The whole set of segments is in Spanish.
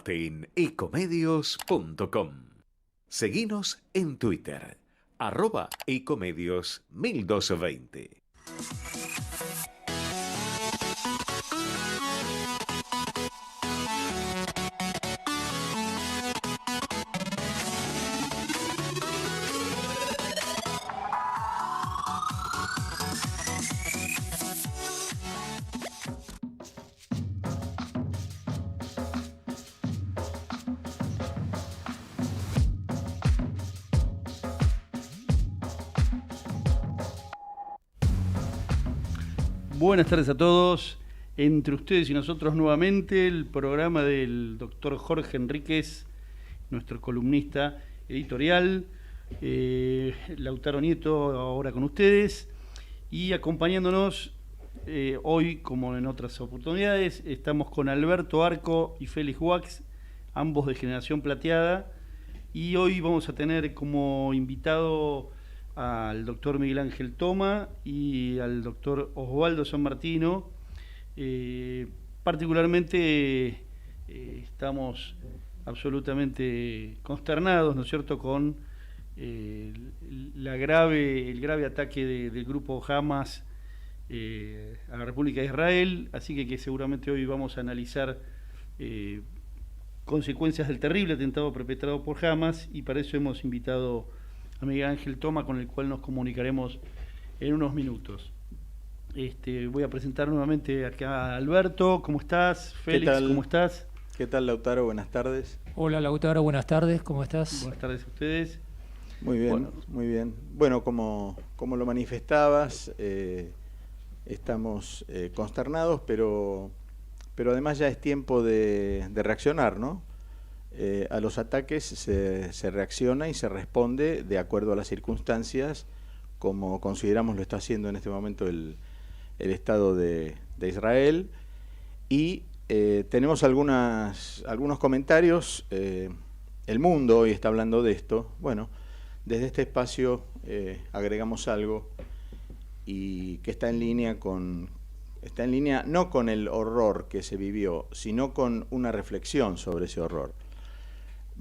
Infórmate en ecomedios.com. Seguinos en Twitter, @ecomedios1220. Buenas tardes a todos. Entre ustedes y nosotros nuevamente el programa del doctor Jorge Enríquez, nuestro columnista editorial, Lautaro Nieto ahora con ustedes, y acompañándonos hoy, como en otras oportunidades, estamos con Alberto Arco y Félix Wax, ambos de Generación Plateada, y hoy vamos a tener como invitado al doctor Miguel Ángel Toma y al doctor Osvaldo San Martino. Particularmente estamos absolutamente consternados, ¿no es cierto?, con el grave ataque del grupo Hamas a la República de Israel, así que seguramente hoy vamos a analizar consecuencias del terrible atentado perpetrado por Hamas, y para eso hemos invitado a Miguel Ángel Toma, con el cual nos comunicaremos en unos minutos. Voy a presentar nuevamente acá a Alberto. ¿Cómo estás? Félix, ¿cómo estás? ¿Qué tal, Lautaro? Buenas tardes. Hola, Lautaro, buenas tardes. ¿Cómo estás? Buenas tardes a ustedes. Muy bien, bueno. Muy bien. Bueno, como lo manifestabas, estamos consternados, pero además ya es tiempo de reaccionar, ¿no? A los ataques se reacciona y se responde de acuerdo a las circunstancias, como consideramos lo está haciendo en este momento el Estado de Israel. Y tenemos algunos comentarios. El mundo hoy está hablando de esto. Bueno, desde este espacio agregamos algo y que está en línea no con el horror que se vivió, sino con una reflexión sobre ese horror.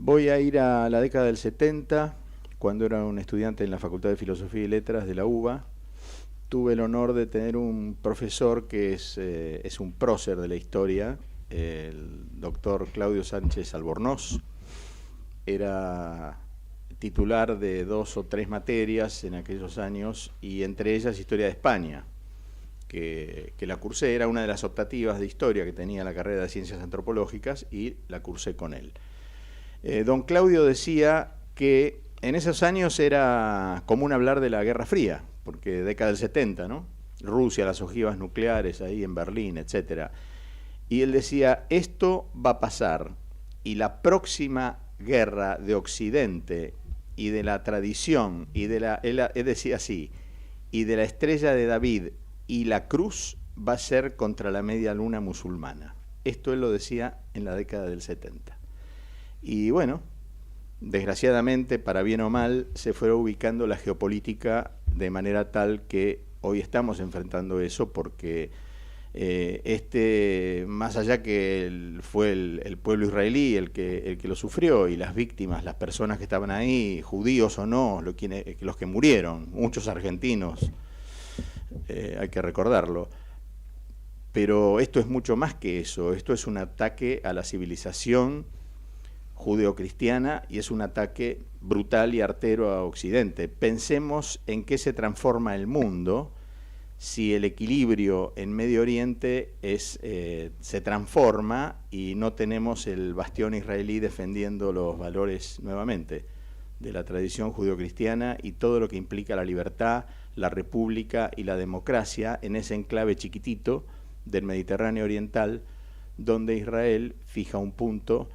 Voy a ir a la década del 70, cuando era un estudiante en la Facultad de Filosofía y Letras de la UBA. Tuve el honor de tener un profesor que es un prócer de la historia, el doctor Claudio Sánchez Albornoz. Era titular de 2 o 3 materias en aquellos años, y entre ellas Historia de España, que la cursé. Era una de las optativas de historia que tenía la carrera de Ciencias Antropológicas, y la cursé con él. Don Claudio decía que en esos años era común hablar de la Guerra Fría, porque década del 70, ¿no? Rusia, las ojivas nucleares ahí en Berlín, etcétera. Y él decía, esto va a pasar, y la próxima guerra de Occidente y de la tradición, y él decía así, y de la estrella de David y la cruz, va a ser contra la media luna musulmana. Esto él lo decía en la década del 70. Y bueno, desgraciadamente, para bien o mal, se fue ubicando la geopolítica de manera tal que hoy estamos enfrentando eso, porque más allá que fue el pueblo israelí el que lo sufrió, y las víctimas, las personas que estaban ahí, judíos o no, los que murieron, muchos argentinos, hay que recordarlo. Pero esto es mucho más que eso. Esto es un ataque a la civilización judeocristiana, y es un ataque brutal y artero a Occidente. Pensemos en qué se transforma el mundo si el equilibrio en Medio Oriente se transforma y no tenemos el bastión israelí defendiendo los valores nuevamente de la tradición judeocristiana y todo lo que implica la libertad, la república y la democracia en ese enclave chiquitito del Mediterráneo Oriental, donde Israel fija un punto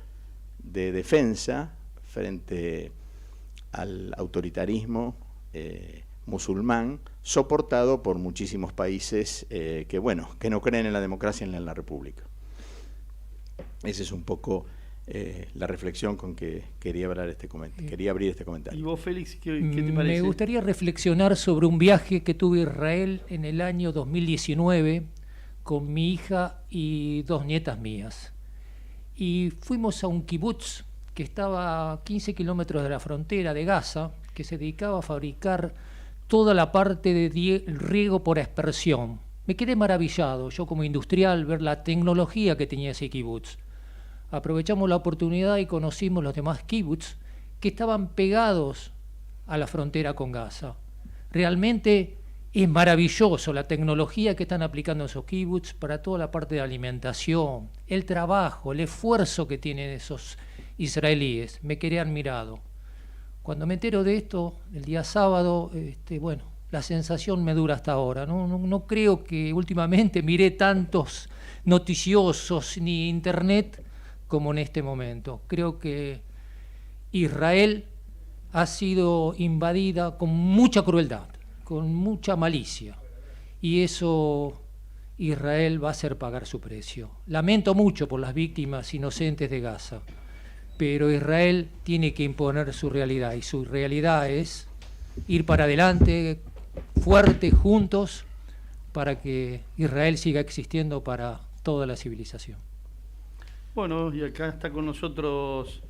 de defensa frente al autoritarismo musulmán, soportado por muchísimos países que no creen en la democracia ni en la república. Esa es un poco la reflexión con que quería abrir este comentario. ¿Y vos, Félix, qué te parece? Me gustaría reflexionar sobre un viaje que tuve a Israel en el año 2019 con mi hija y 2 nietas mías. y fuimos a un kibutz que estaba a 15 kilómetros de la frontera de Gaza, que se dedicaba a fabricar toda la parte de riego por aspersión. Me quedé maravillado, yo como industrial, ver la tecnología que tenía ese kibutz. Aprovechamos la oportunidad y conocimos los demás kibutz que estaban pegados a la frontera con Gaza. Realmente es maravilloso la tecnología que están aplicando esos kibutz para toda la parte de alimentación, el trabajo, el esfuerzo que tienen esos israelíes. Me quedé admirado. Cuando me entero de esto, el día sábado, bueno, la sensación me dura hasta ahora. No creo que últimamente miré tantos noticiosos ni internet como en este momento. Creo que Israel ha sido invadida con mucha crueldad, con mucha malicia, y eso Israel va a hacer pagar su precio. Lamento mucho por las víctimas inocentes de Gaza, pero Israel tiene que imponer su realidad, y su realidad es ir para adelante, fuertes, juntos, para que Israel siga existiendo para toda la civilización. Bueno, y acá está con nosotros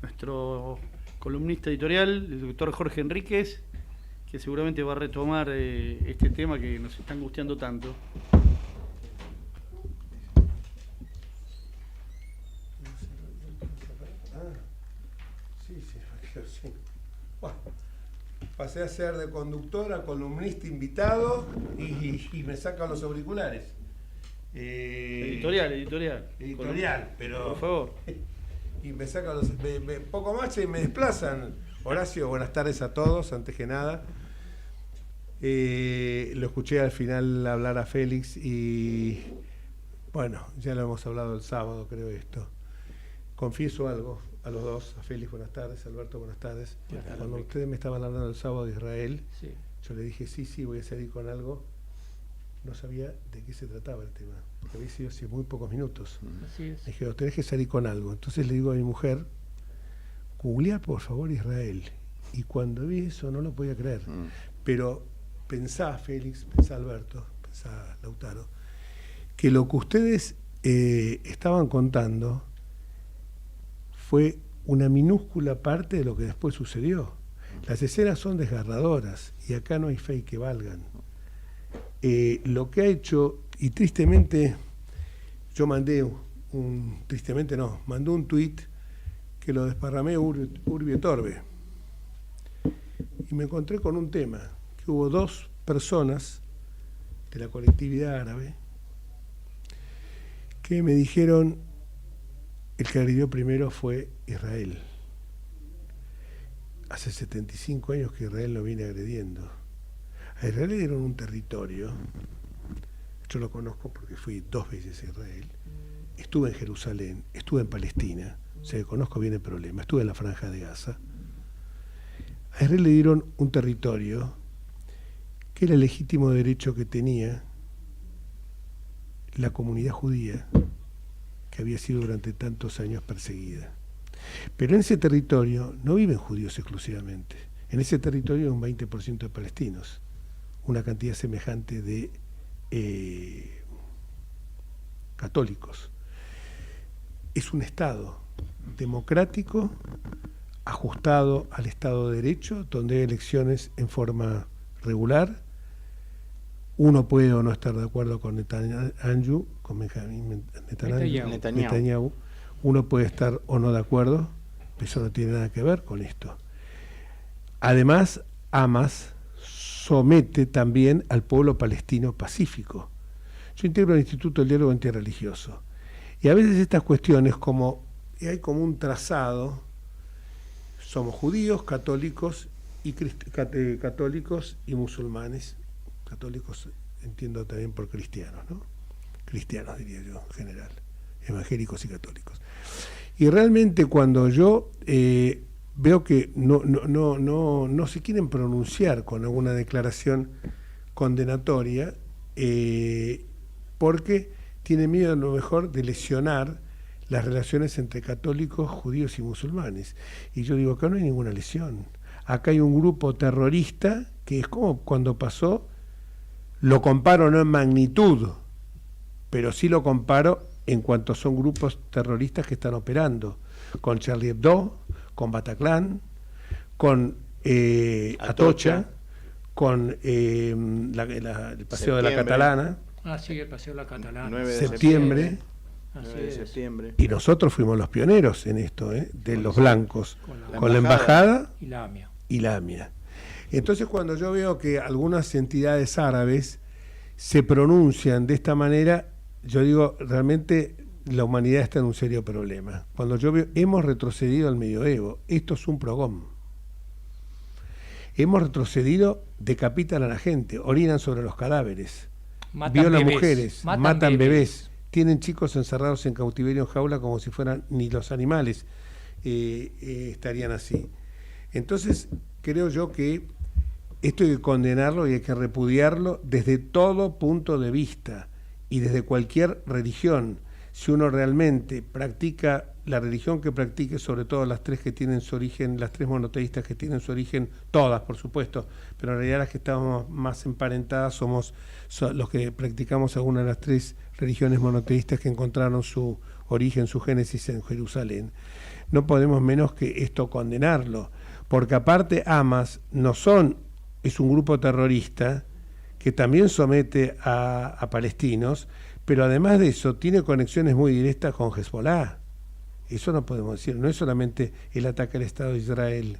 nuestro columnista editorial, el doctor Jorge Enríquez, que seguramente va a retomar este tema que nos está angustiando tanto. Sí. Bueno, pasé a ser de conductor a columnista invitado y me sacan los auriculares. Editorial, pero... Por favor. Y me sacan los... poco más y me desplazan. Horacio, buenas tardes a todos, antes que nada. Lo escuché al final hablar a Félix y... Bueno, ya lo hemos hablado el sábado, creo esto. Confieso algo a los dos, a Félix, buenas tardes, Alberto, buenas tardes. Cuando ustedes me estaban hablando el sábado de Israel, sí, yo le dije, sí, voy a salir con algo. No sabía de qué se trataba el tema, porque había sido hace muy pocos minutos. Así es. Me dije, tenés que salir con algo. Entonces le digo a mi mujer, googlea por favor Israel. Y cuando vi eso no lo podía creer. Pero pensá, Félix, pensá, Alberto, pensá, Lautaro, que lo que ustedes estaban contando fue una minúscula parte de lo que después sucedió. Las escenas son desgarradoras y acá no hay fe que valgan. Lo que ha hecho, y tristemente, yo mandé mandé un tuit que lo desparramé urbi et orbe. Y me encontré con un tema, que hubo dos personas de la colectividad árabe que me dijeron, el que agredió primero fue Israel. Hace 75 años que Israel lo viene agrediendo. A Israel le dieron un territorio, yo lo conozco porque fui 2 veces a Israel, estuve en Jerusalén, estuve en Palestina, o sea, conozco bien el problema, estuve en la Franja de Gaza. A Israel le dieron un territorio que era el legítimo derecho que tenía la comunidad judía, que había sido durante tantos años perseguida. Pero en ese territorio no viven judíos exclusivamente, en ese territorio hay un 20% de palestinos, una cantidad semejante de católicos. Es un Estado democrático, ajustado al Estado de Derecho, donde hay elecciones en forma regular. Uno puede o no estar de acuerdo con Netanyahu, con Netanyahu. Uno puede estar o no de acuerdo, pero eso no tiene nada que ver con esto. Además, Hamas somete también al pueblo palestino pacífico. Yo integro el Instituto del Diálogo Interreligioso. Y a veces estas cuestiones, hay como un trazado, somos judíos, católicos y musulmanes. Católicos entiendo también por cristianos, ¿no? Cristianos diría yo en general, evangélicos y católicos. Y realmente cuando yo veo que no se quieren pronunciar con alguna declaración condenatoria, porque tienen miedo a lo mejor de lesionar las relaciones entre católicos, judíos y musulmanes. Y yo digo, acá no hay ninguna lesión. Acá hay un grupo terrorista que es como cuando pasó, lo comparo no en magnitud, pero sí lo comparo en cuanto son grupos terroristas que están operando, con Charlie Hebdo, con Bataclan, con Atocha, con el Paseo de la Catalana, Sí, el Paseo de la Catalana. 9 de septiembre. 9 de septiembre. Y nosotros fuimos los pioneros en esto, de los blancos, con con la embajada Y la AMIA. y la AMIA. Entonces, cuando yo veo que algunas entidades árabes se pronuncian de esta manera, yo digo, realmente la humanidad está en un serio problema. Cuando yo veo, hemos retrocedido al medioevo, esto es un progrom. Hemos retrocedido, decapitan a la gente, orinan sobre los cadáveres, violan mujeres, matan bebés, tienen chicos encerrados en cautiverio en jaula como si fueran ni los animales estarían así. Entonces, creo yo que esto hay que condenarlo y hay que repudiarlo desde todo punto de vista y desde cualquier religión. Si uno realmente practica la religión que practique, sobre todo las tres que tienen su origen, las tres monoteístas que tienen su origen, todas por supuesto, pero en realidad las que estamos más emparentadas son los que practicamos alguna de las tres religiones monoteístas que encontraron su origen, su génesis en Jerusalén. No podemos menos que esto condenarlo, porque aparte Hamas es un grupo terrorista que también somete a palestinos, pero además de eso tiene conexiones muy directas con Hezbollah. Eso no podemos decir, no es solamente el ataque al Estado de Israel,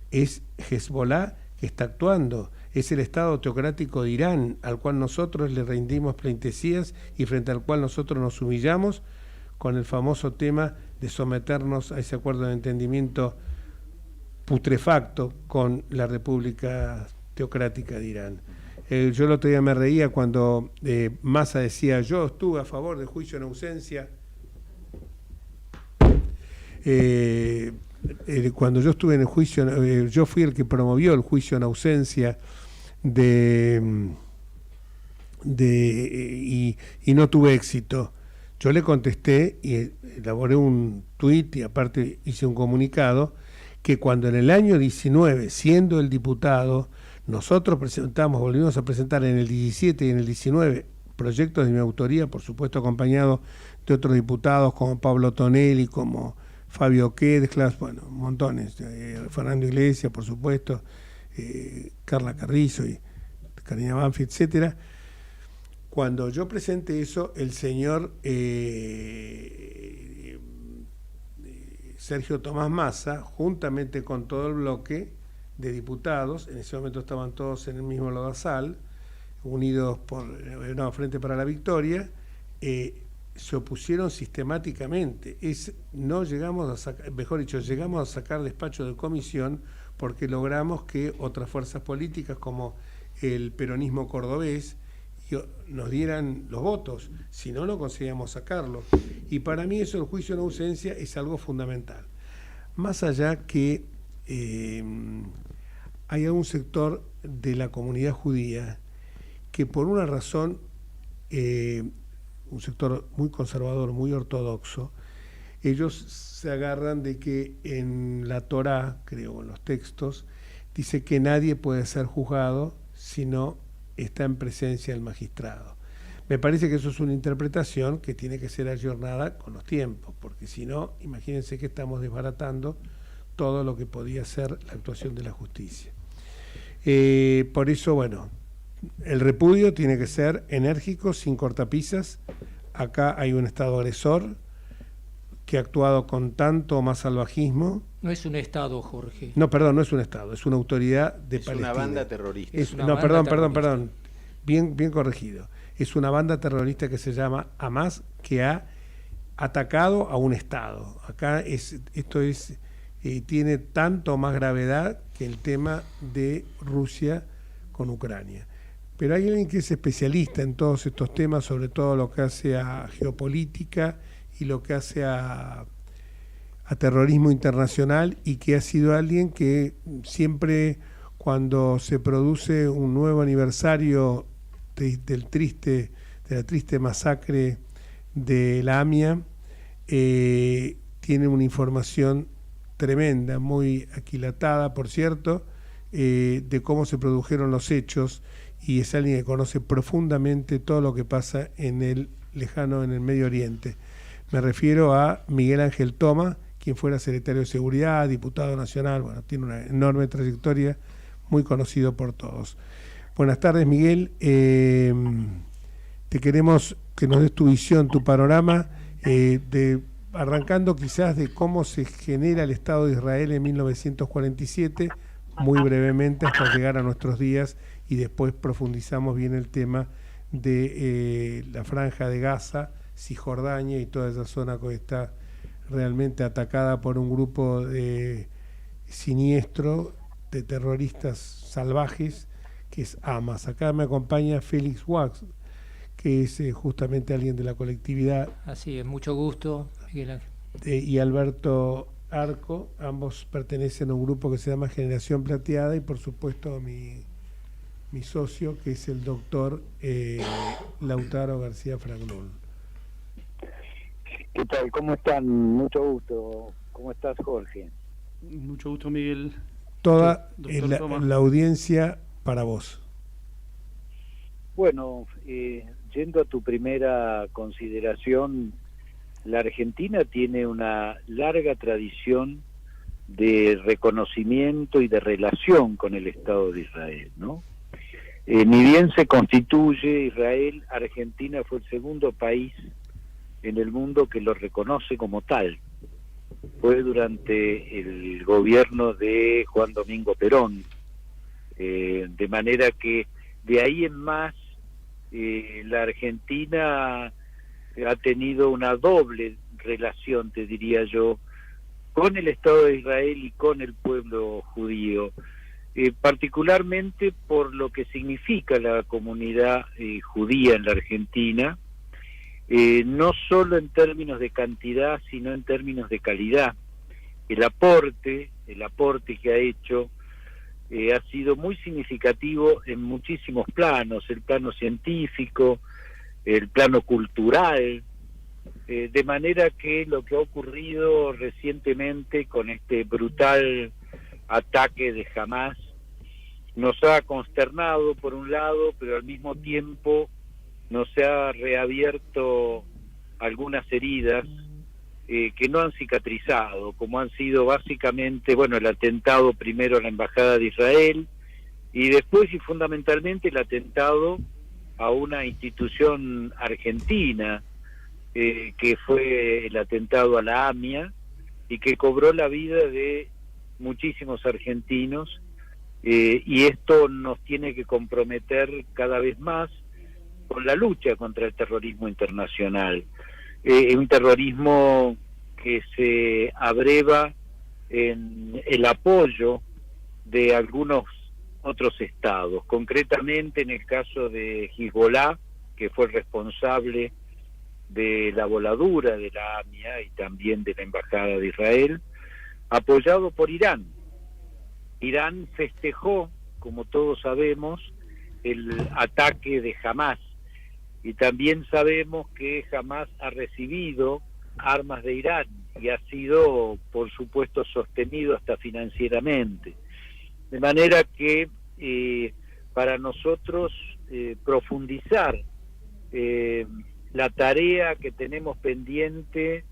es Hezbollah que está actuando, es el Estado teocrático de Irán, al cual nosotros le rendimos pleitesías y frente al cual nosotros nos humillamos con el famoso tema de someternos a ese acuerdo de entendimiento putrefacto con la República Teocrática de Irán. Yo el otro día me reía cuando Massa decía, yo estuve a favor del juicio en ausencia. Cuando yo estuve en el juicio, yo fui el que promovió el juicio en ausencia y no tuve éxito. Yo le contesté y elaboré un tuit y aparte hice un comunicado que cuando en el año 19, siendo el diputado, nosotros volvimos a presentar en el 17 y en el 19 proyectos de mi autoría, por supuesto acompañado de otros diputados como Pablo Tonelli, como Fabio Quedclas, bueno, montones, Fernando Iglesias, por supuesto, Carla Carrizo y Karina Banfi, etcétera. Cuando yo presenté eso, el señor Sergio Tomás Massa, juntamente con todo el bloque de diputados, en ese momento estaban todos en el mismo lodazal, unidos por Frente para la Victoria, se opusieron sistemáticamente. Llegamos a sacar despacho de comisión porque logramos que otras fuerzas políticas como el peronismo cordobés nos dieran los votos, si no, no conseguíamos sacarlo. Y para mí eso, el juicio en ausencia, es algo fundamental. Más allá que hay un sector de la comunidad judía que por una razón, un sector muy conservador, muy ortodoxo, ellos se agarran de que en la Torá, creo, en los textos, dice que nadie puede ser juzgado si no está en presencia del magistrado. Me parece que eso es una interpretación que tiene que ser ayornada con los tiempos, porque si no, imagínense que estamos desbaratando todo lo que podía ser la actuación de la justicia. Por eso, bueno, el repudio tiene que ser enérgico, sin cortapisas. Acá hay un Estado agresor que ha actuado con tanto más salvajismo. No es un Estado, Jorge. No, perdón, no es un Estado, es una autoridad de Palestina. Es una banda terrorista. Perdón. Bien corregido. Es una banda terrorista que se llama Hamas, que ha atacado a un Estado. Acá tiene tanto más gravedad que el tema de Rusia con Ucrania. Pero hay alguien que es especialista en todos estos temas, sobre todo lo que hace a geopolítica y lo que hace a terrorismo internacional, y que ha sido alguien que siempre, cuando se produce un nuevo aniversario de la triste masacre de la AMIA, tiene una información tremenda, muy aquilatada, por cierto, de cómo se produjeron los hechos y es alguien que conoce profundamente todo lo que pasa en el Medio Oriente. Me refiero a Miguel Ángel Toma, quien fuera secretario de Seguridad, diputado nacional, bueno, tiene una enorme trayectoria, muy conocido por todos. Buenas tardes, Miguel. Te queremos que nos des tu visión, tu panorama, arrancando quizás de cómo se genera el Estado de Israel en 1947, muy brevemente hasta llegar a nuestros días, y después profundizamos bien el tema de la Franja de Gaza, Cisjordania y toda esa zona que está realmente atacada por un grupo siniestro de terroristas salvajes, que es Hamas. Acá me acompaña Félix Wax, que es justamente alguien de la colectividad. Así es, mucho gusto, Miguel Ángel. Y Alberto Arco, ambos pertenecen a un grupo que se llama Generación Plateada, y por supuesto mi socio, que es el doctor Lautaro García Fragnol. ¿Qué tal? ¿Cómo están? Mucho gusto. ¿Cómo estás, Jorge? Mucho gusto, Miguel. Toda Doctor la audiencia para vos. Bueno, yendo a tu primera consideración, la Argentina tiene una larga tradición de reconocimiento y de relación con el Estado de Israel, ¿no? Ni bien se constituye Israel, Argentina fue el segundo país en el mundo que lo reconoce como tal. Fue durante el gobierno de Juan Domingo Perón, de manera que de ahí en más la Argentina ha tenido una doble relación, te diría yo, con el Estado de Israel y con el pueblo judío, particularmente por lo que significa la comunidad judía en la Argentina, no solo en términos de cantidad, sino en términos de calidad. El aporte que ha hecho ha sido muy significativo en muchísimos planos: el plano científico, el plano cultural, de manera que lo que ha ocurrido recientemente con este brutal ataque de Hamás nos ha consternado por un lado, pero al mismo tiempo nos ha reabierto algunas heridas que no han cicatrizado, como han sido básicamente, bueno, el atentado primero a la Embajada de Israel, y después y fundamentalmente el atentado a una institución argentina, que fue el atentado a la AMIA, y que cobró la vida de muchísimos argentinos, y esto nos tiene que comprometer cada vez más con la lucha contra el terrorismo internacional, un terrorismo que se abreva en el apoyo de algunos otros estados, concretamente en el caso de Hezbollah, que fue el responsable de la voladura de la AMIA y también de la Embajada de Israel, apoyado por Irán. Irán festejó, como todos sabemos, el ataque de Hamás, y también sabemos que Hamás ha recibido armas de Irán y ha sido, por supuesto, sostenido hasta financieramente. De manera que para nosotros profundizar la tarea que tenemos pendiente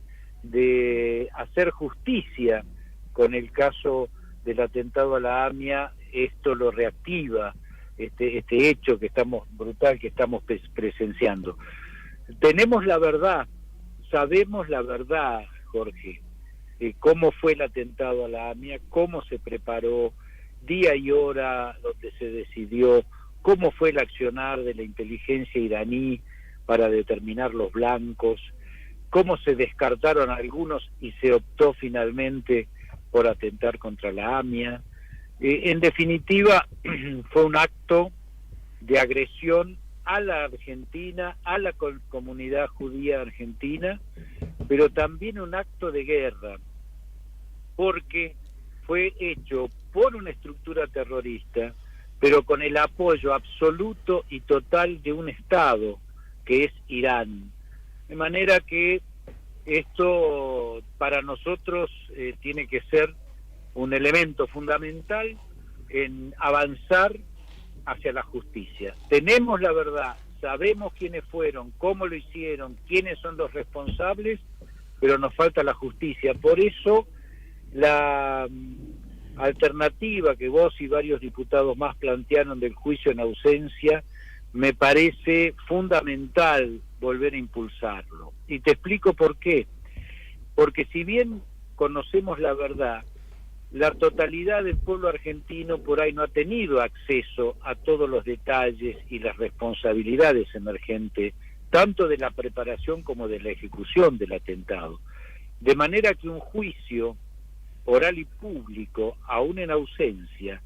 de hacer justicia con el caso del atentado a la AMIA, esto lo reactiva, este hecho brutal que estamos presenciando. Tenemos la verdad, sabemos la verdad, Jorge, cómo fue el atentado a la AMIA, cómo se preparó, día y hora donde se decidió, cómo fue el accionar de la inteligencia iraní para determinar los blancos, cómo se descartaron algunos y se optó finalmente por atentar contra la AMIA. En definitiva, fue un acto de agresión a la Argentina, a la comunidad judía argentina, pero también un acto de guerra, porque fue hecho por una estructura terrorista, pero con el apoyo absoluto y total de un Estado, que es Irán. De manera que esto para nosotros tiene que ser un elemento fundamental en avanzar hacia la justicia. Tenemos la verdad, sabemos quiénes fueron, cómo lo hicieron, quiénes son los responsables, pero nos falta la justicia. Por eso la alternativa que vos y varios diputados más plantearon del juicio en ausencia me parece fundamental volver a impulsarlo. Y te explico por qué. Porque si bien conocemos la verdad, la totalidad del pueblo argentino por ahí no ha tenido acceso a todos los detalles y las responsabilidades emergentes, tanto de la preparación como de la ejecución del atentado. De manera que un juicio oral y público, aún en ausencia,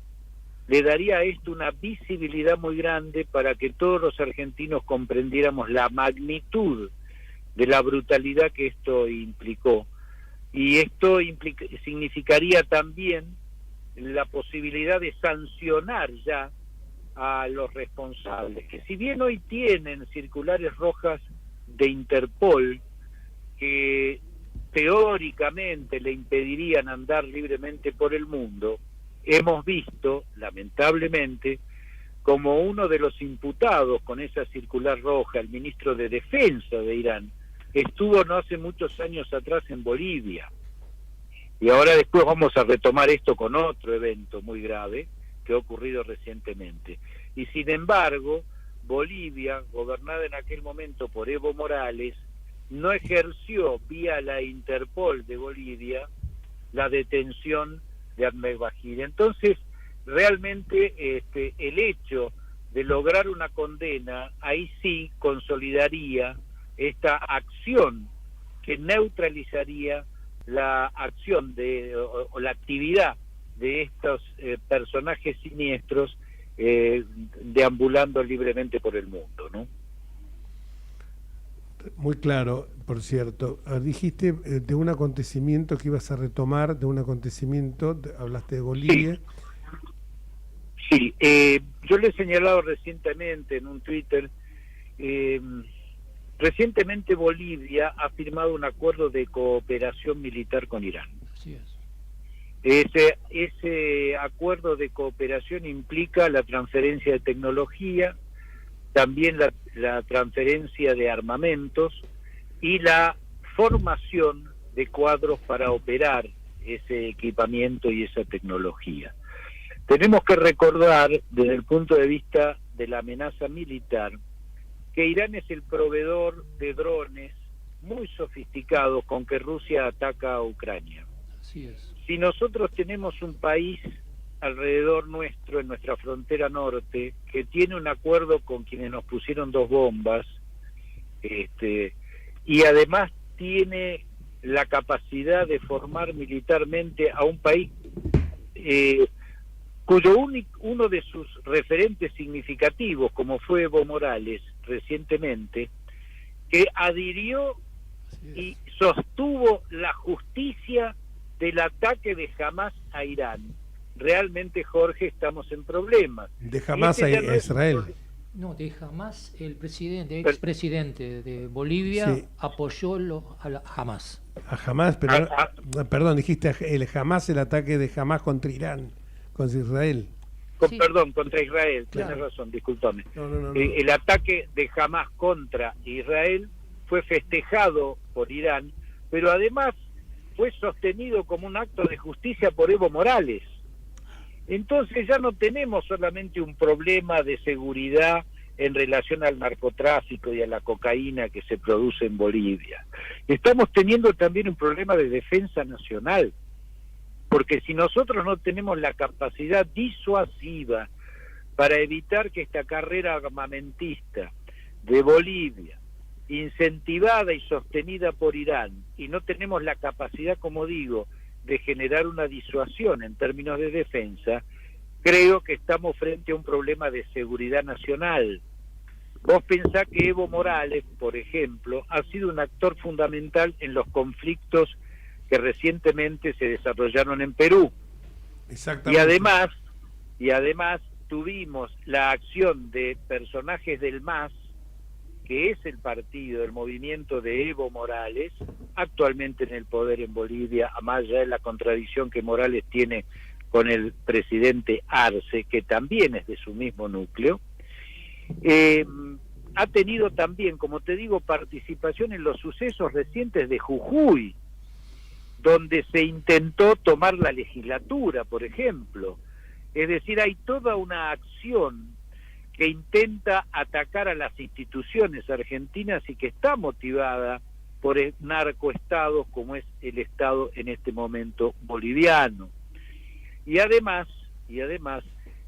le daría a esto una visibilidad muy grande para que todos los argentinos comprendiéramos la magnitud de la brutalidad que esto implicó. Y esto significaría también la posibilidad de sancionar ya a los responsables, que si bien hoy tienen circulares rojas de Interpol que teóricamente le impedirían andar libremente por el mundo, hemos visto, lamentablemente, como uno de los imputados con esa circular roja, el ministro de Defensa de Irán, estuvo no hace muchos años atrás en Bolivia. Y ahora después vamos a retomar esto con otro evento muy grave que ha ocurrido recientemente. Y sin embargo, Bolivia, gobernada en aquel momento por Evo Morales, no ejerció vía la Interpol de Bolivia la detención de Ahmed Bajir. Entonces, realmente el hecho de lograr una condena, ahí sí consolidaría esta acción que neutralizaría la acción o la actividad de estos personajes siniestros deambulando libremente por el mundo, ¿no? Muy claro, por cierto. Dijiste de un acontecimiento que ibas a retomar, de un acontecimiento, hablaste de Bolivia. Sí, yo le he señalado recientemente en un Twitter, recientemente Bolivia ha firmado un acuerdo de cooperación militar con Irán. Así es. Ese acuerdo de cooperación implica la transferencia de tecnología, también la transferencia de armamentos y la formación de cuadros para operar ese equipamiento y esa tecnología. Tenemos que recordar, desde el punto de vista de la amenaza militar, que Irán es el proveedor de drones muy sofisticados con que Rusia ataca a Ucrania. Así es. Si nosotros tenemos un país alrededor nuestro, en nuestra frontera norte, que tiene un acuerdo con quienes nos pusieron 2 bombas, y además tiene la capacidad de formar militarmente a un país cuyo uno de sus referentes significativos, como fue Evo Morales recientemente, que adhirió y sostuvo la justicia del ataque de Hamás a Irán. Realmente, Jorge, estamos en problemas. De Hamás a Israel. No, de Hamás, el expresidente de Bolivia sí. apoyó a Hamás. A Hamás, pero perdón, dijiste el Hamás, el ataque de Hamás contra Irán, contra Israel. Sí. Perdón, contra Israel, Claro. Tienes razón, discúlpame. No. El ataque de Hamás contra Israel fue festejado por Irán, pero además fue sostenido como un acto de justicia por Evo Morales. Entonces ya no tenemos solamente un problema de seguridad en relación al narcotráfico y a la cocaína que se produce en Bolivia. Estamos teniendo también un problema de defensa nacional, porque si nosotros no tenemos la capacidad disuasiva para evitar que esta carrera armamentista de Bolivia, incentivada y sostenida por Irán, y no tenemos la capacidad, como digo, de generar una disuasión en términos de defensa, creo que estamos frente a un problema de seguridad nacional. Vos pensás que Evo Morales, por ejemplo, ha sido un actor fundamental en los conflictos que recientemente se desarrollaron en Perú. Exactamente. Y además tuvimos la acción de personajes del MAS, que es el partido, el movimiento de Evo Morales, actualmente en el poder en Bolivia, a más allá de la contradicción que Morales tiene con el presidente Arce, que también es de su mismo núcleo. Ha tenido también, como te digo, participación en los sucesos recientes de Jujuy, donde se intentó tomar la legislatura, por ejemplo. Es decir, hay toda una acción que intenta atacar a las instituciones argentinas y que está motivada por narcoestados como es el Estado en este momento boliviano. Y además,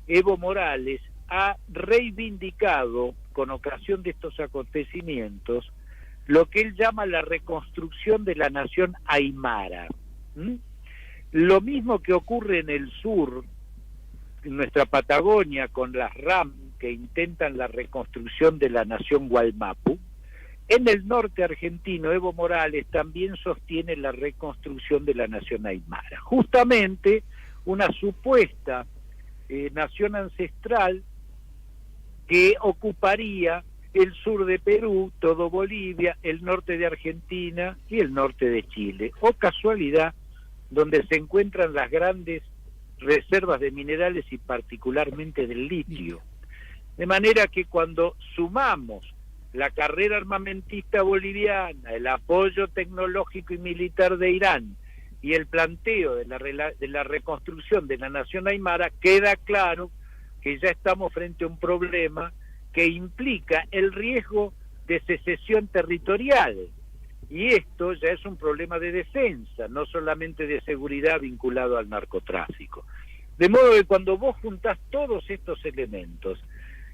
Evo Morales ha reivindicado, con ocasión de estos acontecimientos, lo que él llama la reconstrucción de la nación aymara. Lo mismo que ocurre en el sur, en nuestra Patagonia, con las RAM, que intentan la reconstrucción de la nación Gualmapu. En el norte argentino, Evo Morales también sostiene la reconstrucción de la nación aymara. Justamente una supuesta nación ancestral que ocuparía el sur de Perú, todo Bolivia, el norte de Argentina y el norte de Chile. O casualidad, donde se encuentran las grandes reservas de minerales y particularmente del litio. De manera que cuando sumamos la carrera armamentista boliviana, el apoyo tecnológico y militar de Irán y el planteo de la reconstrucción de la nación aymara, queda claro que ya estamos frente a un problema que implica el riesgo de secesión territorial. Y esto ya es un problema de defensa, no solamente de seguridad vinculado al narcotráfico. De modo que cuando vos juntás todos estos elementos,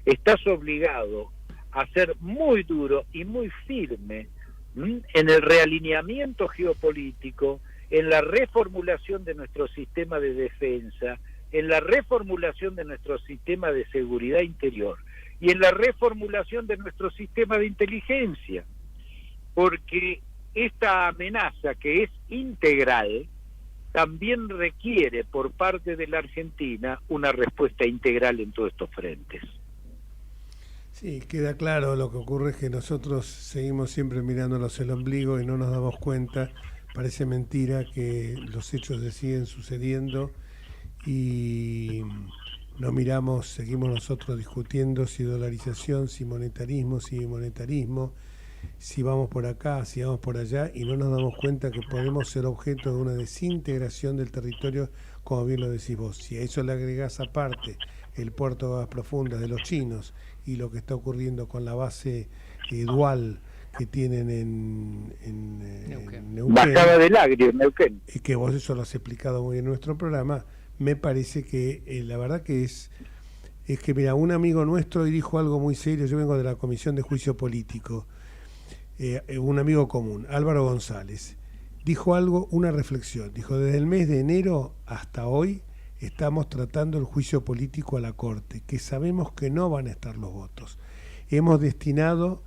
estás obligado a ser muy duro y muy firme en el realineamiento geopolítico, en la reformulación de nuestro sistema de defensa, en la reformulación de nuestro sistema de seguridad interior y en la reformulación de nuestro sistema de inteligencia, porque esta amenaza, que es integral, también requiere por parte de la Argentina una respuesta integral en todos estos frentes. Sí, queda claro. Lo que ocurre es que nosotros seguimos siempre mirándonos el ombligo y no nos damos cuenta. Parece mentira que los hechos se siguen sucediendo y no miramos, seguimos nosotros discutiendo si dolarización, si monetarismo, si monetarismo, si vamos por acá, si vamos por allá, y no nos damos cuenta que podemos ser objeto de una desintegración del territorio, como bien lo decís vos. Si a eso le agregás aparte el puerto de Aguas Profundas de los chinos y lo que está ocurriendo con la base dual que tienen en Neuquén, Bajada del Agrio, en Neuquén, y que vos eso lo has explicado muy bien en nuestro programa, me parece que la verdad que es que, mira, un amigo nuestro dijo algo muy serio. Yo vengo de la Comisión de Juicio Político, un amigo común, Álvaro González, dijo algo, una reflexión, dijo: desde el mes de enero hasta hoy estamos tratando el juicio político a la Corte, que sabemos que no van a estar los votos. Hemos destinado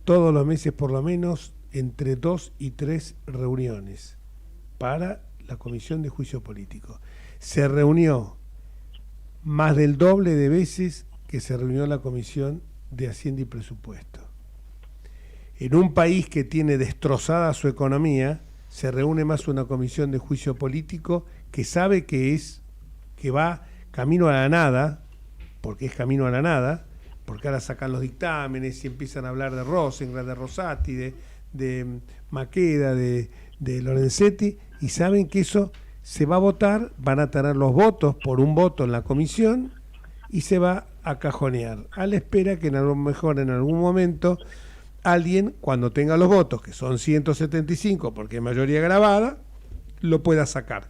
todos los meses por lo menos entre 2 y 3 reuniones para la Comisión de Juicio Político. Se reunió más del doble de veces que se reunió la Comisión de Hacienda y Presupuesto. En un país que tiene destrozada su economía, se reúne más una comisión de juicio político que sabe que va camino a la nada, porque es camino a la nada, porque ahora sacan los dictámenes y empiezan a hablar de Rosengren, de Rosati, de Maqueda, de Lorenzetti, y saben que eso se va a votar, van a tener los votos por un voto en la comisión y se va a cajonear, a la espera que en algún momento alguien, cuando tenga los votos, que son 175 porque es mayoría grabada, lo pueda sacar.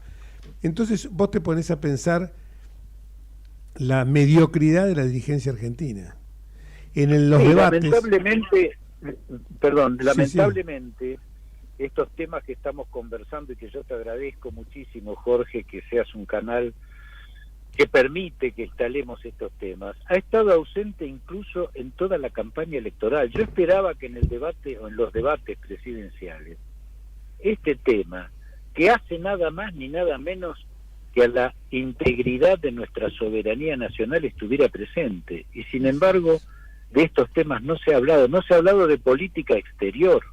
Entonces vos te pones a pensar la mediocridad de la dirigencia argentina. En los debates... Lamentablemente, estos temas que estamos conversando, y que yo te agradezco muchísimo, Jorge, que seas un canal que permite que instalemos estos temas, ha estado ausente incluso en toda la campaña electoral. Yo esperaba que en el debate o en los debates presidenciales este tema, que hace nada más ni nada menos que a la integridad de nuestra soberanía nacional, estuviera presente. Y sin embargo, de estos temas no se ha hablado de política exterior,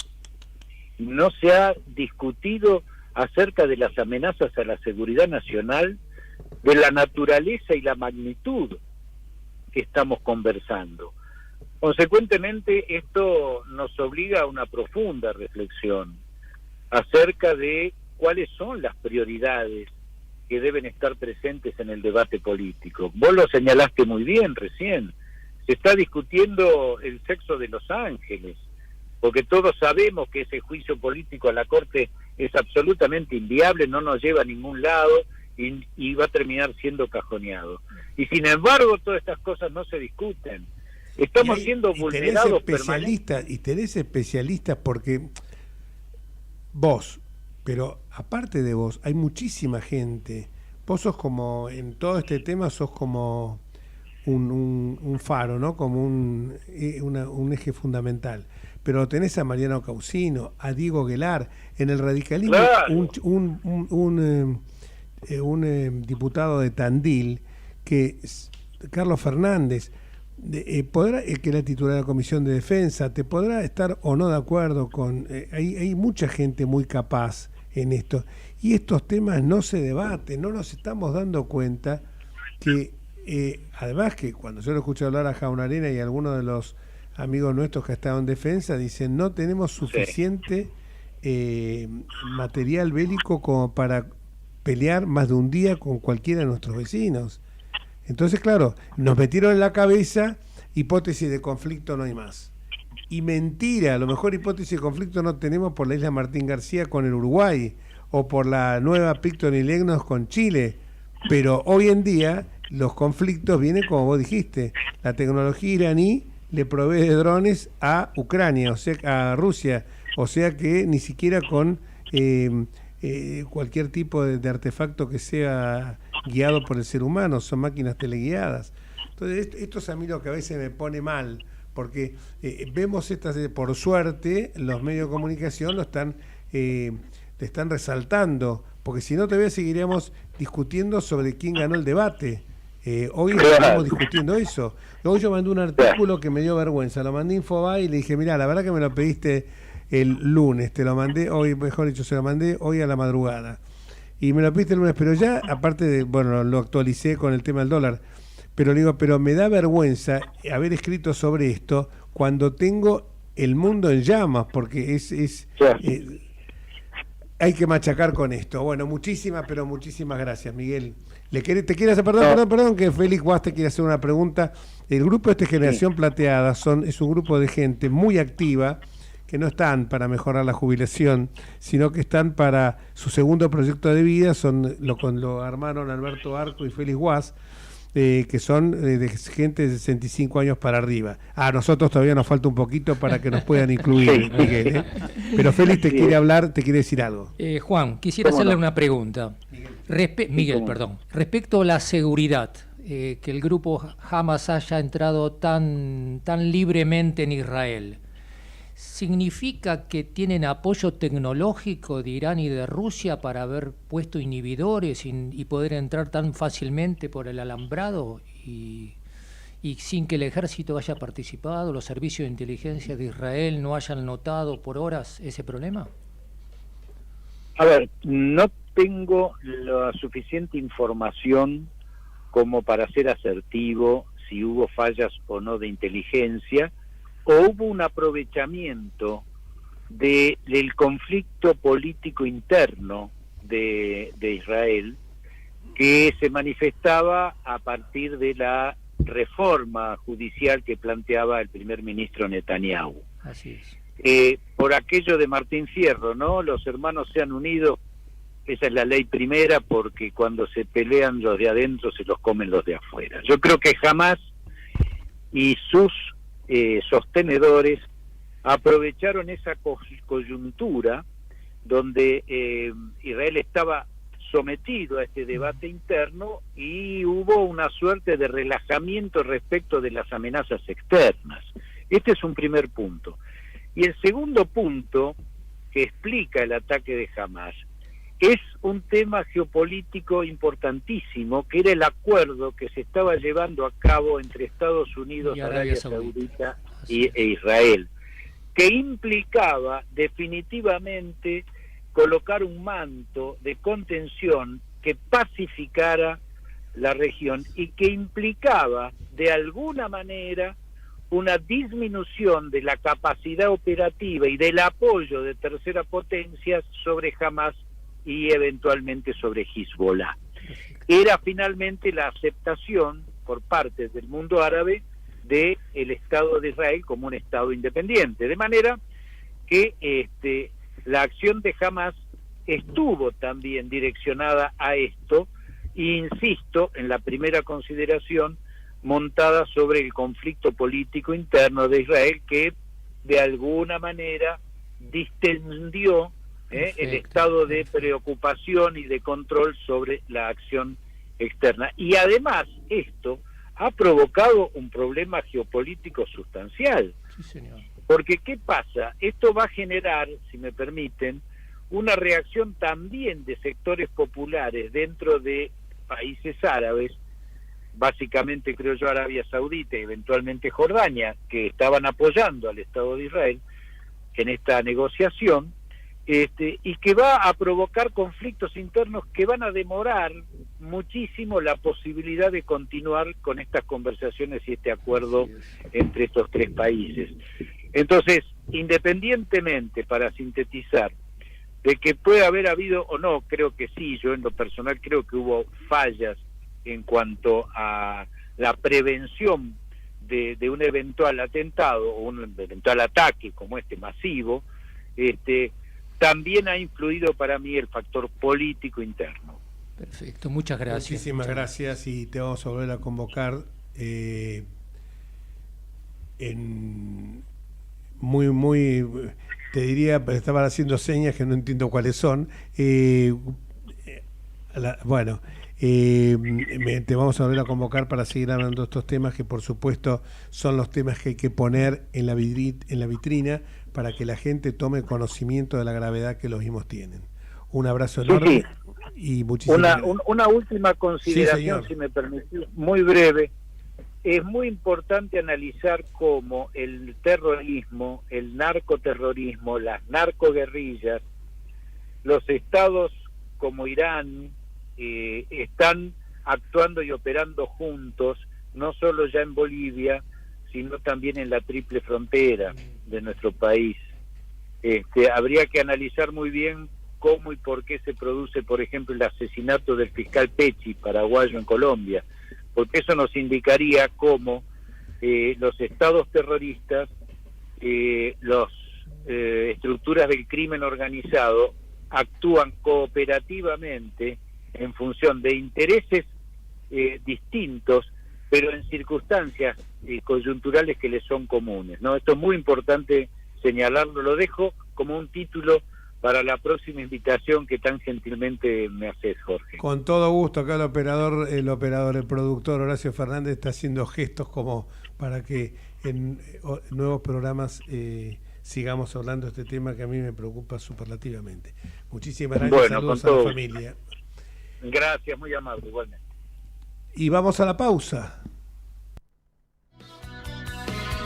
no se ha discutido acerca de las amenazas a la seguridad nacional de la naturaleza y la magnitud que estamos conversando. Consecuentemente, esto nos obliga a una profunda reflexión acerca de cuáles son las prioridades que deben estar presentes en el debate político. Vos lo señalaste muy bien recién, se está discutiendo el sexo de los ángeles, porque todos sabemos que ese juicio político a la Corte es absolutamente inviable, no nos lleva a ningún lado y va a terminar siendo cajoneado. Y sin embargo, todas estas cosas no se discuten. Estamos siendo vulnerados permanentemente. Y tenés especialistas porque vos, pero aparte de vos, hay muchísima gente. Vos sos como, en todo este tema, sos como un faro, ¿no? Como un eje fundamental. Pero tenés a Mariano Causino, a Diego Guelar, en el radicalismo, claro. un diputado de Tandil, que Carlos Fernández, podrá, que era titular de la Comisión de Defensa, te podrá estar o no de acuerdo con... hay mucha gente muy capaz en esto. Y estos temas no se debaten, no nos estamos dando cuenta que, además que cuando yo lo escucho hablar a Jaunarena y a algunos de los amigos nuestros que estaban en defensa, dicen no tenemos suficiente material bélico como para pelear más de un día con cualquiera de nuestros vecinos. Entonces, claro, nos metieron en la cabeza hipótesis de conflicto no hay más. Y mentira, a lo mejor hipótesis de conflicto no tenemos por la isla Martín García con el Uruguay, o por la nueva Picton y Legnos con Chile, pero hoy en día los conflictos vienen como vos dijiste, la tecnología iraní le provee de drones a Ucrania, o sea, a Rusia, o sea que ni siquiera con cualquier tipo de artefacto que sea guiado por el ser humano, son máquinas teleguiadas. Entonces esto es a mí lo que a veces me pone mal, porque vemos estas, por suerte, los medios de comunicación lo están te están resaltando, porque si no todavía seguiremos discutiendo sobre quién ganó el debate. Hoy estamos discutiendo eso. Hoy yo mandé un artículo que me dio vergüenza, lo mandé a Infobae y le dije, mirá, la verdad que me lo pediste el lunes, te lo mandé hoy, mejor dicho, se lo mandé hoy a la madrugada. Y me lo pediste el lunes, pero ya, aparte de, bueno, lo actualicé con el tema del dólar, pero le digo, pero me da vergüenza haber escrito sobre esto cuando tengo el mundo en llamas, porque hay que machacar con esto. Bueno, muchísimas gracias, Miguel. Te quiero hacer, perdón, que Félix Guas te quiere hacer una pregunta. El grupo de Generación Plateada es un grupo de gente muy activa, que no están para mejorar la jubilación, sino que están para su segundo proyecto de vida, lo armaron Alberto Arco y Félix Guas, que son de gente de 65 años para arriba. A nosotros todavía nos falta un poquito para que nos puedan incluir, Miguel. Pero Félix te quiere hablar, te quiere decir algo. Juan, quisiera hacerle una pregunta. Miguel, perdón. Respecto a la seguridad, que el grupo Hamas haya entrado tan libremente en Israel, ¿significa que tienen apoyo tecnológico de Irán y de Rusia para haber puesto inhibidores y poder entrar tan fácilmente por el alambrado y sin que el ejército haya participado, los servicios de inteligencia de Israel no hayan notado por horas ese problema? A ver, no tengo la suficiente información como para ser asertivo si hubo fallas o no de inteligencia, o hubo un aprovechamiento del conflicto político interno de Israel que se manifestaba a partir de la reforma judicial que planteaba el primer ministro Netanyahu. Así es. Por aquello de Martín Fierro, ¿no? Los hermanos se han unido, esa es la ley primera, porque cuando se pelean los de adentro se los comen los de afuera. Yo creo que Hamás y sus sostenedores aprovecharon esa coyuntura donde Israel estaba sometido a este debate interno y hubo una suerte de relajamiento respecto de las amenazas externas. Este es un primer punto. Y el segundo punto que explica el ataque de Hamás es un tema geopolítico importantísimo, que era el acuerdo que se estaba llevando a cabo entre Estados Unidos, Arabia Saudita e Israel, que implicaba definitivamente colocar un manto de contención que pacificara la región y que implicaba de alguna manera una disminución de la capacidad operativa y del apoyo de terceras potencias sobre Hamas y eventualmente sobre Hezbollah. Era finalmente la aceptación por parte del mundo árabe del Estado de Israel como un Estado independiente, de manera que la acción de Hamas estuvo también direccionada a esto, e insisto en la primera consideración montada sobre el conflicto político interno de Israel, que de alguna manera distendió el estado de preocupación y de control sobre la acción externa. Y además esto ha provocado un problema geopolítico sustancial. Sí, señor. Porque ¿qué pasa? Esto va a generar, si me permiten, una reacción también de sectores populares dentro de países árabes, básicamente creo yo Arabia Saudita y eventualmente Jordania, que estaban apoyando al Estado de Israel en esta negociación, y que va a provocar conflictos internos que van a demorar muchísimo la posibilidad de continuar con estas conversaciones y este acuerdo entre estos tres países. Entonces, independientemente, para sintetizar, de que puede haber habido o no, creo que sí, yo en lo personal creo que hubo fallas en cuanto a la prevención de un eventual atentado o un eventual ataque como este masivo, también ha influido para mí el factor político interno. Perfecto, muchas gracias. Muchísimas gracias y te vamos a volver a convocar te diría, pero estaban haciendo señas que no entiendo cuáles son. Te vamos a volver a convocar para seguir hablando de estos temas que por supuesto son los temas que hay que poner en la vitrina para que la gente tome conocimiento de la gravedad que los mismos tienen. Un abrazo enorme y muchísimas gracias. Una última consideración, sí, si me permitís, muy breve. Es muy importante analizar cómo el terrorismo, el narcoterrorismo, las narcoguerrillas, los estados como Irán están actuando y operando juntos, no solo ya en Bolivia, sino también en la triple frontera de nuestro país. Habría que analizar muy bien cómo y por qué se produce, por ejemplo, el asesinato del fiscal Pecci, paraguayo en Colombia, porque eso nos indicaría cómo los estados terroristas, las estructuras del crimen organizado actúan cooperativamente en función de intereses distintos, pero en circunstancias coyunturales que les son comunes, ¿no? Esto es muy importante señalarlo, lo dejo como un título para la próxima invitación que tan gentilmente me haces, Jorge. Con todo gusto, acá el productor Horacio Fernández está haciendo gestos como para que en nuevos programas sigamos hablando de este tema que a mí me preocupa superlativamente. Muchísimas gracias, bueno, saludos a la familia. Gracias, muy amable, igualmente. Y vamos a la pausa.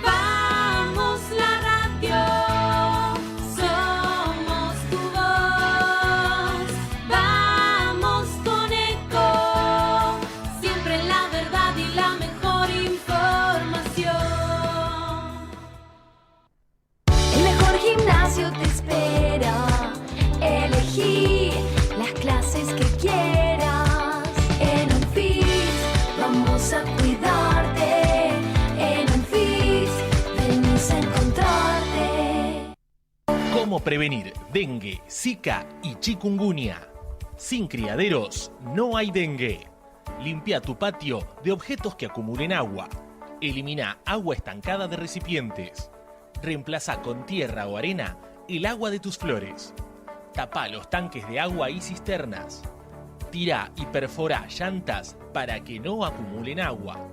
Vamos la radio. Te espera, elegí las clases que quieras. En UNFIS vamos a cuidarte. En UNFIS venimos a encontrarte. ¿Cómo prevenir dengue, zika y chikungunya? Sin criaderos no hay dengue. Limpia tu patio de objetos que acumulen agua. Elimina agua estancada de recipientes. Reemplaza con tierra o arena el agua de tus flores. Tapa los tanques de agua y cisternas. Tira y perfora llantas para que no acumulen agua.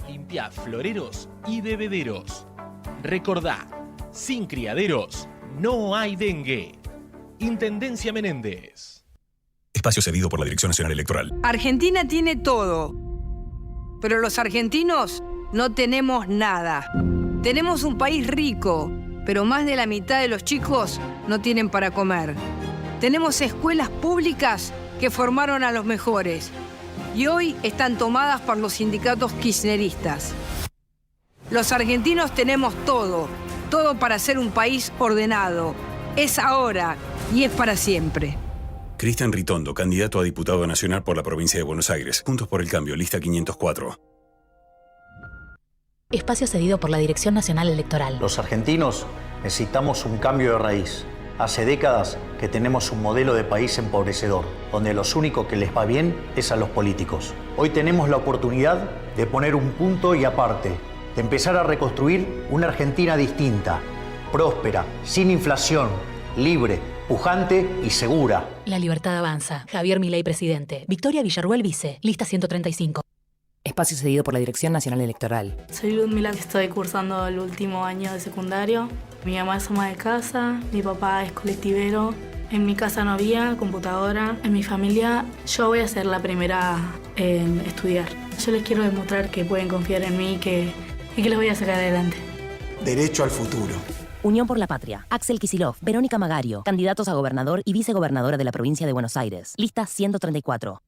Limpia floreros y bebederos. Recordá, sin criaderos no hay dengue. Intendencia Menéndez. Espacio cedido por la Dirección Nacional Electoral. Argentina tiene todo, pero los argentinos no tenemos nada. Tenemos un país rico, pero más de la mitad de los chicos no tienen para comer. Tenemos escuelas públicas que formaron a los mejores, y hoy están tomadas por los sindicatos kirchneristas. Los argentinos tenemos todo para ser un país ordenado. Es ahora y es para siempre. Cristian Ritondo, candidato a diputado nacional por la provincia de Buenos Aires. Juntos por el Cambio, lista 504. Espacio cedido por la Dirección Nacional Electoral. Los argentinos necesitamos un cambio de raíz. Hace décadas que tenemos un modelo de país empobrecedor, donde los únicos que les va bien es a los políticos. Hoy tenemos la oportunidad de poner un punto y aparte, de empezar a reconstruir una Argentina distinta, próspera, sin inflación, libre, pujante y segura. La libertad avanza. Javier Milei, presidente. Victoria Villarruel, vice. Lista 135. Espacio cedido por la Dirección Nacional Electoral. Soy Ludmila, estoy cursando el último año de secundario. Mi mamá es ama de casa, mi papá es colectivero. En mi casa no había computadora. En mi familia yo voy a ser la primera en estudiar. Yo les quiero demostrar que pueden confiar en mí y que les voy a sacar adelante. Derecho al futuro. Unión por la Patria. Axel Kicillof, Verónica Magario, candidatos a gobernador y vicegobernadora de la provincia de Buenos Aires. Lista 134.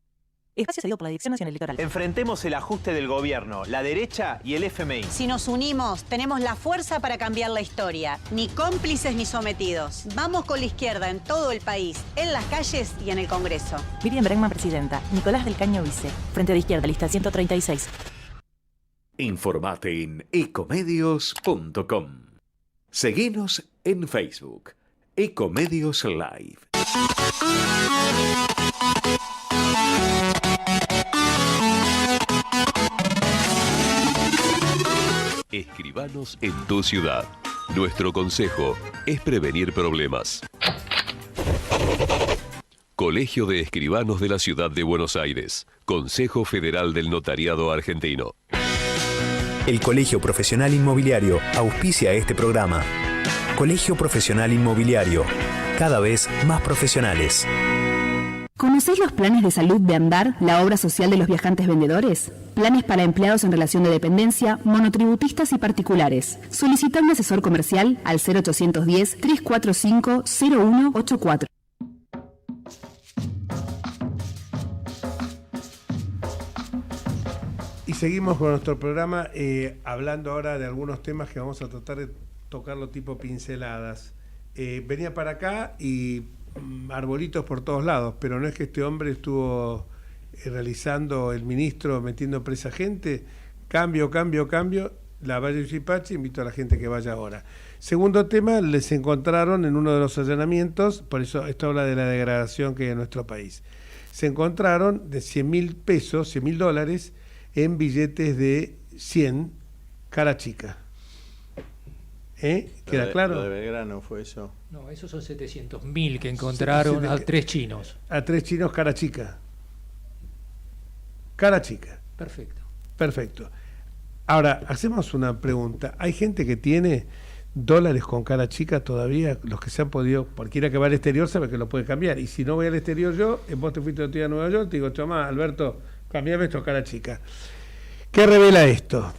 Espacio cedido por la Dirección Nacional Electoral. Enfrentemos el ajuste del gobierno, la derecha y el FMI. Si nos unimos, tenemos la fuerza para cambiar la historia. Ni cómplices ni sometidos. Vamos con la izquierda en todo el país, en las calles y en el Congreso. Miriam Bregman, presidenta. Nicolás del Caño, vice. Frente de Izquierda, lista 136. Informate en ecomedios.com. Seguinos en Facebook. Ecomedios Live. Escribanos en tu ciudad. Nuestro consejo es prevenir problemas. Colegio de Escribanos de la Ciudad de Buenos Aires. Consejo Federal del Notariado Argentino. El Colegio Profesional Inmobiliario auspicia este programa. Colegio Profesional Inmobiliario, cada vez más profesionales. ¿Conocéis los planes de salud de Andar, la obra social de los viajantes vendedores? Planes para empleados en relación de dependencia, monotributistas y particulares. Solicita un asesor comercial al 0810-345-0184. Y seguimos con nuestro programa hablando ahora de algunos temas que vamos a tratar de tocarlo tipo pinceladas. Venía para acá y arbolitos por todos lados, pero no es que este hombre estuvo realizando, el ministro metiendo presa gente. Cambio, la Valle Uchipachi, invito a la gente que vaya ahora. Segundo tema, les encontraron en uno de los allanamientos, por eso esto habla de la degradación que hay en nuestro país. Se encontraron de 100.000 pesos, $100.000 en billetes de 100, cara chica. ¿Queda claro? Lo de Belgrano fue eso. No, esos son 700.000 que encontraron a 3 chinos. A 3 chinos, cara chica. Cara chica. Perfecto. Ahora, hacemos una pregunta. ¿Hay gente que tiene dólares con cara chica todavía? Los que se han podido, cualquiera que va al exterior sabe que lo puede cambiar. Y si no voy al exterior yo, vos te fuiste otro día a Nueva York, te digo, chama, Alberto, cambiame esto cara chica. ¿Qué revela esto?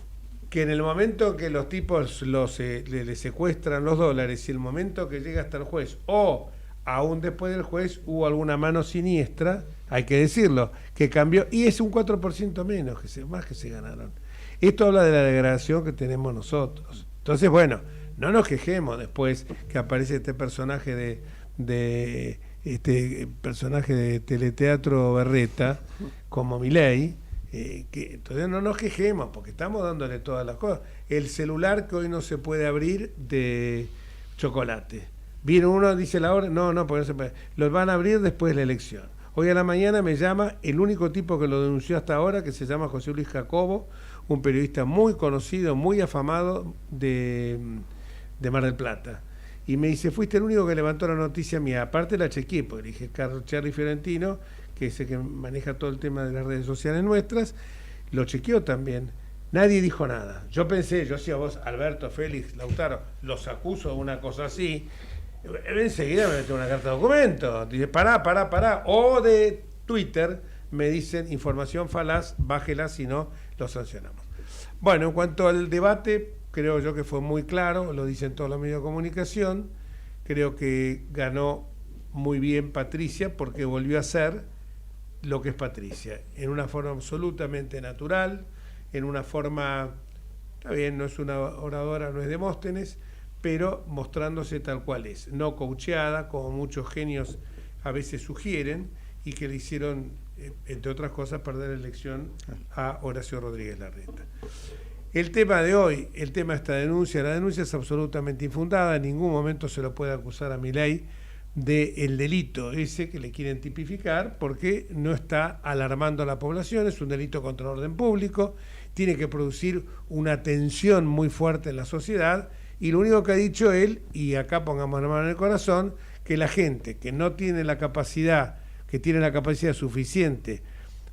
Que en el momento que los tipos le secuestran los dólares y el momento que llega hasta el juez, o aún después del juez, hubo alguna mano siniestra, hay que decirlo, que cambió, y es un 4% menos, más que se ganaron. Esto habla de la degradación que tenemos nosotros. Entonces, bueno, no nos quejemos después que aparece este personaje de teleteatro berreta, como Milei, entonces no nos quejemos porque estamos dándole todas las cosas. El celular que hoy no se puede abrir de chocolate. Vino uno, dice la hora, no, porque no se puede. Los van a abrir después de la elección. Hoy a la mañana me llama el único tipo que lo denunció hasta ahora, que se llama José Luis Jacobo, un periodista muy conocido, muy afamado de Mar del Plata. Y me dice, fuiste el único que levantó la noticia mía. Aparte la chequeé, porque le dije, Carlos Cherry Fiorentino, que es el que maneja todo el tema de las redes sociales nuestras, lo chequeó también. Nadie dijo nada. Yo decía, vos, Alberto, Félix, Lautaro, los acuso de una cosa así. Enseguida me meten una carta de documento. Dice, pará. O de Twitter me dicen, información falaz, bájela, si no, lo sancionamos. Bueno, en cuanto al debate, creo yo que fue muy claro, lo dicen todos los medios de comunicación. Creo que ganó muy bien Patricia porque volvió a ser lo que es Patricia, en una forma absolutamente natural, en una forma, está bien, no es una oradora, no es Demóstenes, pero mostrándose tal cual es, no coacheada, como muchos genios a veces sugieren, y que le hicieron, entre otras cosas, perder la elección a Horacio Rodríguez Larreta. El tema de hoy, el tema de esta denuncia, la denuncia es absolutamente infundada, en ningún momento se lo puede acusar a Milei del delito ese que le quieren tipificar, porque no está alarmando a la población, es un delito contra el orden público, tiene que producir una tensión muy fuerte en la sociedad, y lo único que ha dicho él, y acá pongamos la mano en el corazón, que la gente que no tiene la capacidad, que tiene la capacidad suficiente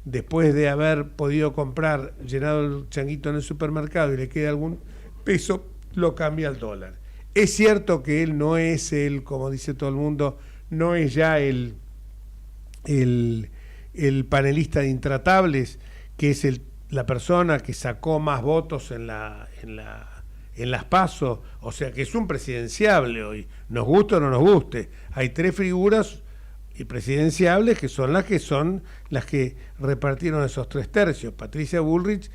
después de haber podido comprar, llenado el changuito en el supermercado y le queda algún peso, lo cambia al dólar. Es cierto que él no es como dice todo el mundo, no es ya el panelista de Intratables, que es la persona que sacó más votos en las PASO, o sea que es un presidenciable hoy, nos guste o no nos guste. Hay 3 figuras presidenciables que son las que repartieron esos 3 tercios, Patricia Bullrich,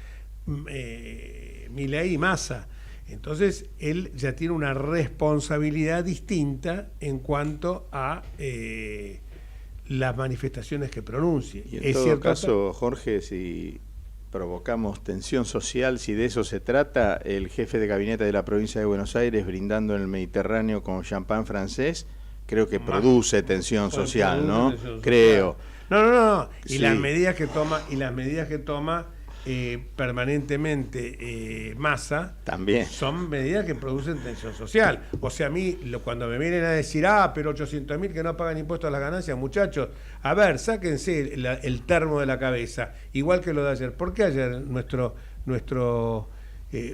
Milei y Massa. Entonces él ya tiene una responsabilidad distinta en cuanto a las manifestaciones que pronuncie. Y en todo caso, Jorge, si provocamos tensión social, si de eso se trata, el jefe de gabinete de la provincia de Buenos Aires brindando en el Mediterráneo con champán francés, creo que produce tensión social, ¿no? Creo. No. Y sí. las medidas que toma permanentemente Massa también son medidas que producen tensión social. O sea, a mí, cuando me vienen a decir, pero 800.000 que no pagan impuestos a las ganancias, muchachos, a ver, sáquense el termo de la cabeza, igual que lo de ayer. ¿Por qué ayer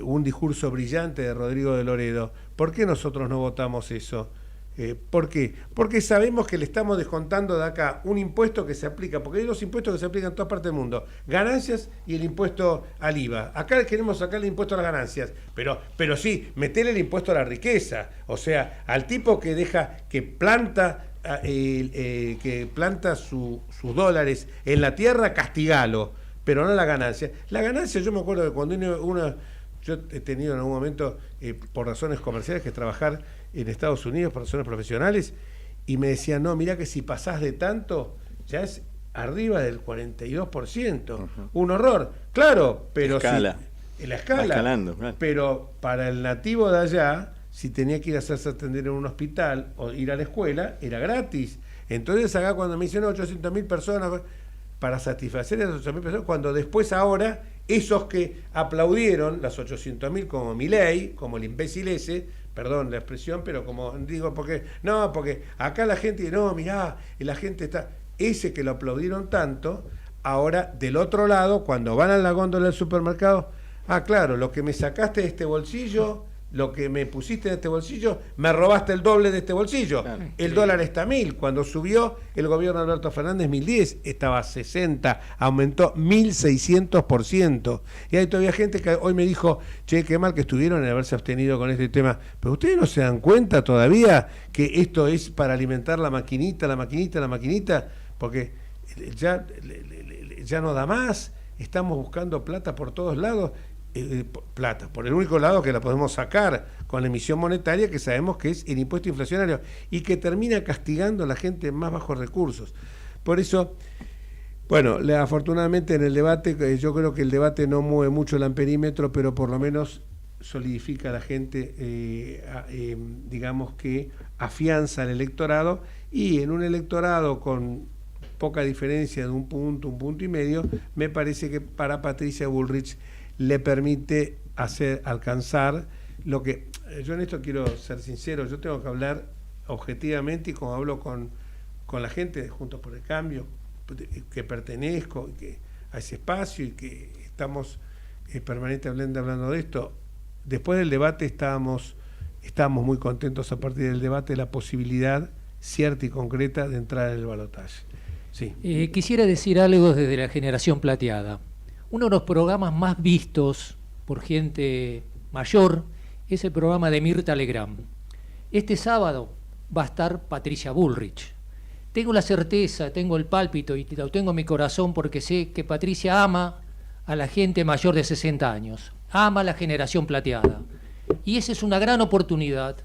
un discurso brillante de Rodrigo de Loredo? ¿Por qué nosotros no votamos eso? ¿Por qué? Porque sabemos que le estamos descontando de acá un impuesto que se aplica, porque hay 2 impuestos que se aplican en todas partes del mundo, ganancias y el impuesto al IVA. Acá queremos sacarle el impuesto a las ganancias, pero sí, meterle el impuesto a la riqueza, o sea, al tipo que deja, que planta sus dólares en la tierra, castigalo, pero no la ganancia. La ganancia, yo me acuerdo que cuando yo he tenido en algún momento, por razones comerciales, que trabajar en Estados Unidos, por razones profesionales, y me decían, no, mirá que si pasás de tanto, ya es arriba del 42%. Un horror, claro, pero escala. En la escala. Va escalando, claro. Pero para el nativo de allá, si tenía que ir a hacerse atender en un hospital o ir a la escuela, era gratis. Entonces acá cuando me dicen 800.000 personas, para satisfacer a esas 800.000 personas, cuando después ahora, esos que aplaudieron, las 800.000 como Milei, como el imbécil ese, perdón la expresión, pero como digo, porque acá la gente, no, mirá, y la gente está, ese que lo aplaudieron tanto, ahora del otro lado, cuando van a la góndola del supermercado, claro, lo que me sacaste de este bolsillo, lo que me pusiste en este bolsillo, me robaste el doble de este bolsillo. Claro. El dólar está a 1.000. Cuando subió el gobierno de Alberto Fernández, 2010, estaba a 60, aumentó 1.600%. Y hay todavía gente que hoy me dijo, che, qué mal que estuvieron en haberse abstenido con este tema. Pero ustedes no se dan cuenta todavía que esto es para alimentar la maquinita, porque ya no da más. Estamos buscando plata por todos lados. Plata, por el único lado que la podemos sacar con la emisión monetaria, que sabemos que es el impuesto inflacionario y que termina castigando a la gente de más bajos recursos. Por eso, bueno, afortunadamente en el debate, yo creo que el debate no mueve mucho el amperímetro, pero por lo menos solidifica a la gente, digamos que afianza al electorado, y en un electorado con poca diferencia de un punto y medio, me parece que para Patricia Bullrich le permite alcanzar lo que... Yo en esto quiero ser sincero, yo tengo que hablar objetivamente, y como hablo con la gente de Juntos por el Cambio, que pertenezco a ese espacio y que estamos permanentemente hablando de esto. Después del debate estábamos muy contentos, a partir del debate, de la posibilidad cierta y concreta de entrar en el balotaje. Sí. Quisiera decir algo desde la Generación Plateada. Uno de los programas más vistos por gente mayor es el programa de Mirta Legrand. Este sábado va a estar Patricia Bullrich. tengo la certeza, tengo el pálpito y lo tengo en mi corazón porque sé que Patricia ama a la gente mayor de 60 años, ama a la generación plateada. Y esa es una gran oportunidad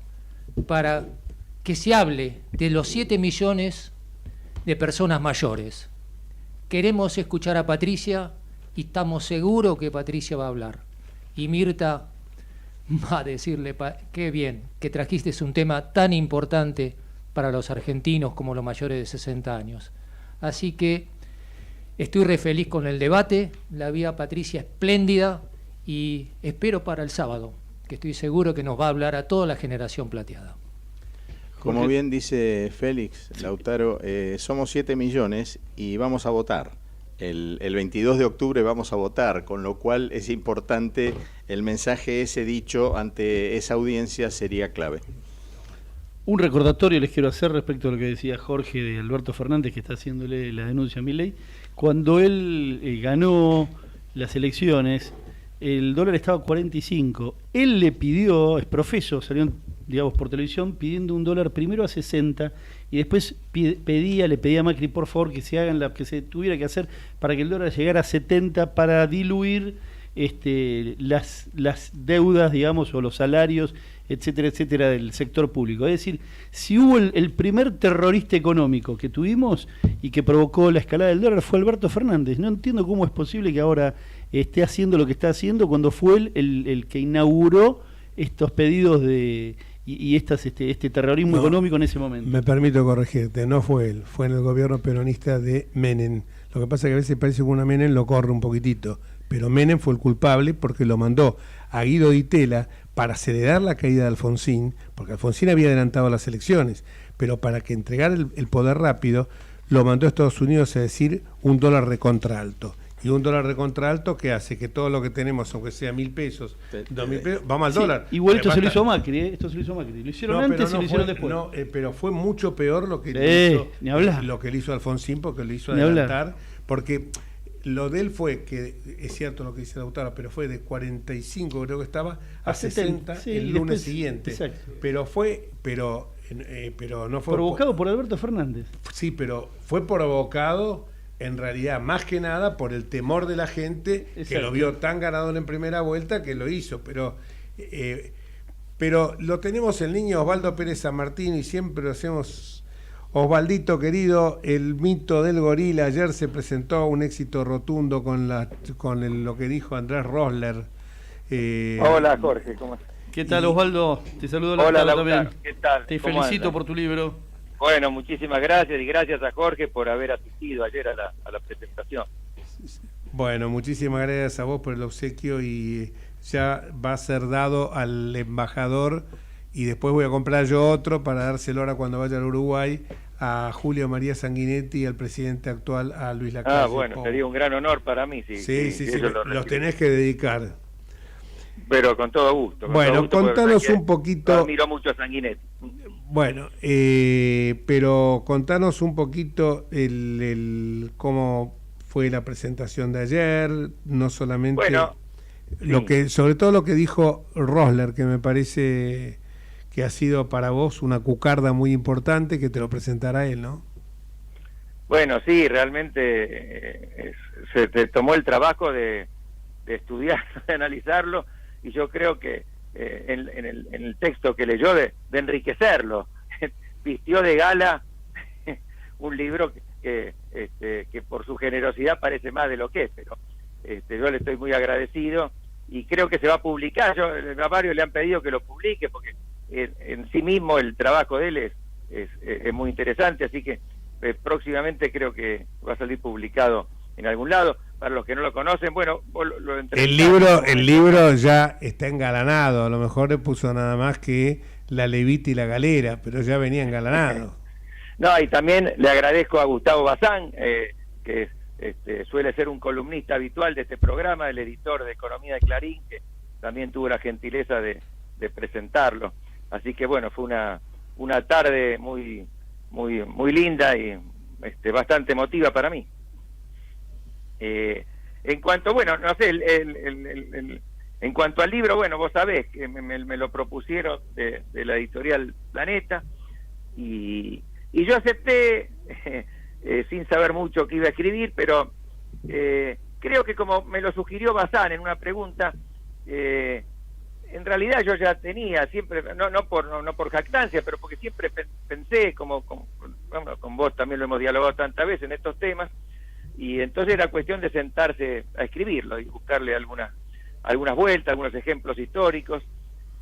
para que se hable de los 7 millones de personas mayores. Queremos escuchar a Patricia y estamos seguros que Patricia va a hablar. Y Mirta va a decirle, qué bien que trajiste un tema tan importante para los argentinos como los mayores de 60 años. Así que estoy re feliz con el debate, la vi a Patricia espléndida y espero para el sábado, que estoy seguro que nos va a hablar a toda la generación plateada. Como bien dice Félix, Lautaro, somos 7 millones y vamos a votar. El 22 de octubre vamos a votar, con lo cual es importante el mensaje ese dicho ante esa audiencia sería clave. Un recordatorio les quiero hacer respecto a lo que decía Jorge de Alberto Fernández, que está haciéndole la denuncia a Milei. Cuando él ganó las elecciones, el dólar estaba a 45. Él le pidió, es profeso, salió, digamos, por televisión, pidiendo un dólar primero a 60 y después le pedía a Macri, por favor, que se hagan lo que se tuviera que hacer para que el dólar llegara a 70 para diluir las deudas, digamos, o los salarios, etcétera, etcétera, del sector público. Es decir, si hubo el primer terrorista económico que tuvimos y que provocó la escalada del dólar fue Alberto Fernández. No entiendo cómo es posible que ahora esté haciendo lo que está haciendo cuando fue él el que inauguró estos pedidos de y este terrorismo económico en ese momento. Me permito corregirte, no fue él, fue en el gobierno peronista de Menem. Lo que pasa es que a veces parece que una Menem lo corre un poquitito, pero Menem fue el culpable porque lo mandó a Guido Di Tella para acelerar la caída de Alfonsín, porque Alfonsín había adelantado las elecciones, pero para que entregara el poder rápido, lo mandó a Estados Unidos a decir un dólar recontra alto. Y un dólar recontra alto que hace que todo lo que tenemos, aunque sea 1.000 pesos, 2.000 pesos, vamos al dólar. Igual esto se lo hizo Macri, esto se lo hizo Macri. Lo hicieron antes y lo hicieron después. No, pero fue mucho peor lo que le hizo, ni hablar. Lo que le hizo Alfonsín, porque lo hizo ni adelantar. Hablar. Porque lo de él fue que, es cierto lo que dice Lautaro, pero fue de 45, creo que estaba, a 60 el lunes siguiente. Exacto. Pero no fue provocado por Alberto Fernández. Sí, pero fue provocado en realidad más que nada por el temor de la gente. Exacto. Que lo vio tan ganador en primera vuelta que lo hizo, pero lo tenemos el niño Osvaldo Pérez San Martín y siempre lo hacemos. Osvaldito querido, el mito del gorila, ayer se presentó un éxito rotundo con lo que dijo Andrés Rosler. Hola Jorge, ¿cómo estás? ¿Qué tal Osvaldo? Te saludo también. ¿Qué tal? Te felicito por tu libro. Bueno, muchísimas gracias y gracias a Jorge por haber asistido ayer a la presentación. Bueno, muchísimas gracias a vos por el obsequio y ya va a ser dado al embajador y después voy a comprar yo otro para dárselo ahora cuando vaya al Uruguay a Julio María Sanguinetti y al presidente actual, a Luis Lacalle. Ah, bueno, sería un gran honor para mí. Sí, los tenés que dedicar. Pero con todo gusto. Bueno, contanos un poquito. Admiro mucho a Sanguinetti. Bueno, pero contanos un poquito cómo fue la presentación de ayer, no solamente sobre todo lo que dijo Rosler, que me parece que ha sido para vos una cucarda muy importante, que te lo presentará él, ¿no? Bueno, sí, realmente se tomó el trabajo de estudiar, de analizarlo, y yo creo que en el texto que leyó de enriquecerlo, vistió de gala un libro que por su generosidad parece más de lo que es, pero yo le estoy muy agradecido y creo que se va a publicar. A varios le han pedido que lo publique porque en sí mismo el trabajo de él es muy interesante, así que próximamente creo que va a salir publicado en algún lado. Para los que no lo conocen, bueno, lo el libro ya está engalanado, a lo mejor le puso nada más que la levita y la galera, pero ya venía engalanado. No, y también le agradezco a Gustavo Bazán, que suele ser un columnista habitual de este programa, el editor de Economía de Clarín, que también tuvo la gentileza de presentarlo. Así que bueno, fue una tarde muy linda y bastante emotiva para mí. En cuanto, bueno, no sé, en cuanto al libro, bueno, vos sabés que me lo propusieron de la editorial Planeta y Y yo acepté, sin saber mucho qué iba a escribir, pero creo que como me lo sugirió Bazán en una pregunta, en realidad yo ya tenía siempre, no por jactancia, pero porque siempre pensé, como con vos también lo hemos dialogado tantas veces en estos temas, y entonces era cuestión de sentarse a escribirlo y buscarle algunas vueltas, algunos ejemplos históricos,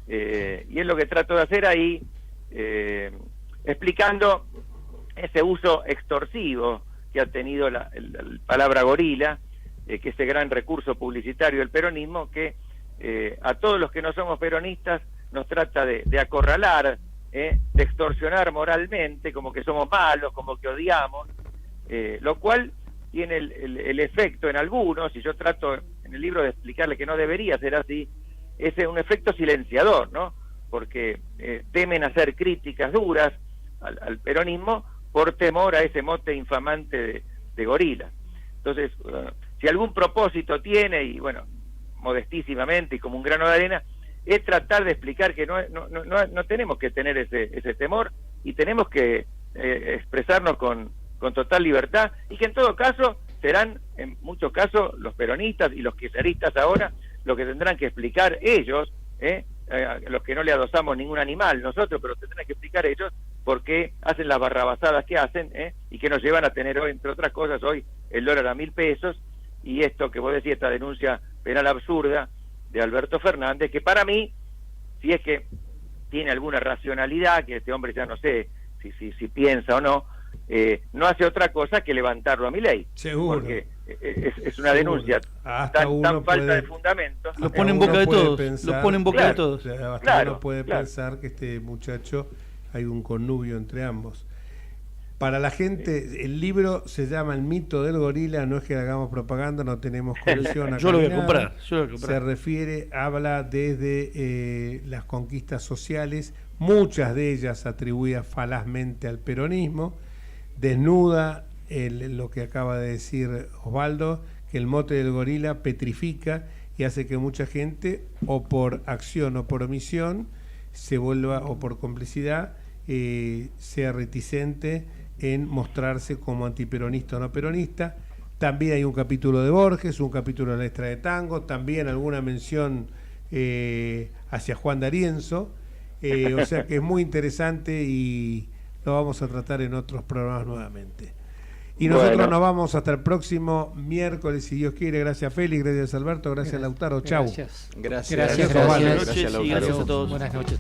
y es lo que trato de hacer ahí, explicando ese uso extorsivo que ha tenido la palabra gorila, que es ese gran recurso publicitario del peronismo, que a todos los que no somos peronistas nos trata de acorralar, de extorsionar moralmente, como que somos malos, como que odiamos, lo cual tiene el efecto en algunos, y yo trato en el libro de explicarle que no debería ser así, es un efecto silenciador, ¿no? Porque temen hacer críticas duras al peronismo por temor a ese mote infamante de gorila. Entonces, si algún propósito tiene, y bueno, modestísimamente y como un grano de arena, es tratar de explicar que no tenemos que tener ese temor, y tenemos que expresarnos con total libertad, y que en todo caso serán, en muchos casos, los peronistas y los kirchneristas ahora los que tendrán que explicar ellos, los que no le adosamos ningún animal nosotros, pero tendrán que explicar ellos por qué hacen las barrabasadas que hacen, y que nos llevan a tener hoy, entre otras cosas, hoy el dólar a 1.000 pesos, y esto que vos decís, esta denuncia penal absurda de Alberto Fernández, que para mí, si es que tiene alguna racionalidad, que este hombre ya no sé si piensa o no, no hace otra cosa que levantarlo a Milei. Seguro. Porque es una denuncia tan falta de fundamento. Lo pone en boca de todos. Lo pone en boca de todos. Hasta uno puede pensar que este muchacho, hay un connubio entre ambos. Para la gente, el libro se llama El mito del gorila, no es que hagamos propaganda, no tenemos comisión. Yo lo voy a comprar. Se refiere, habla desde las conquistas sociales, muchas de ellas atribuidas falazmente al peronismo, desnuda lo que acaba de decir Osvaldo, que el mote del gorila petrifica y hace que mucha gente, o por acción o por omisión, se vuelva, o por complicidad, sea reticente en mostrarse como antiperonista o no peronista. También hay un capítulo de Borges, un capítulo de la letra de tango, también alguna mención hacia Juan D'Arienzo, o sea que es muy interesante y lo vamos a tratar en otros programas nuevamente. Y nosotros nos vamos hasta el próximo miércoles, si Dios quiere. Gracias Félix, gracias Alberto, gracias Lautaro, chau. Gracias. Gracias, Lautaro. Gracias a todos. Buenas noches.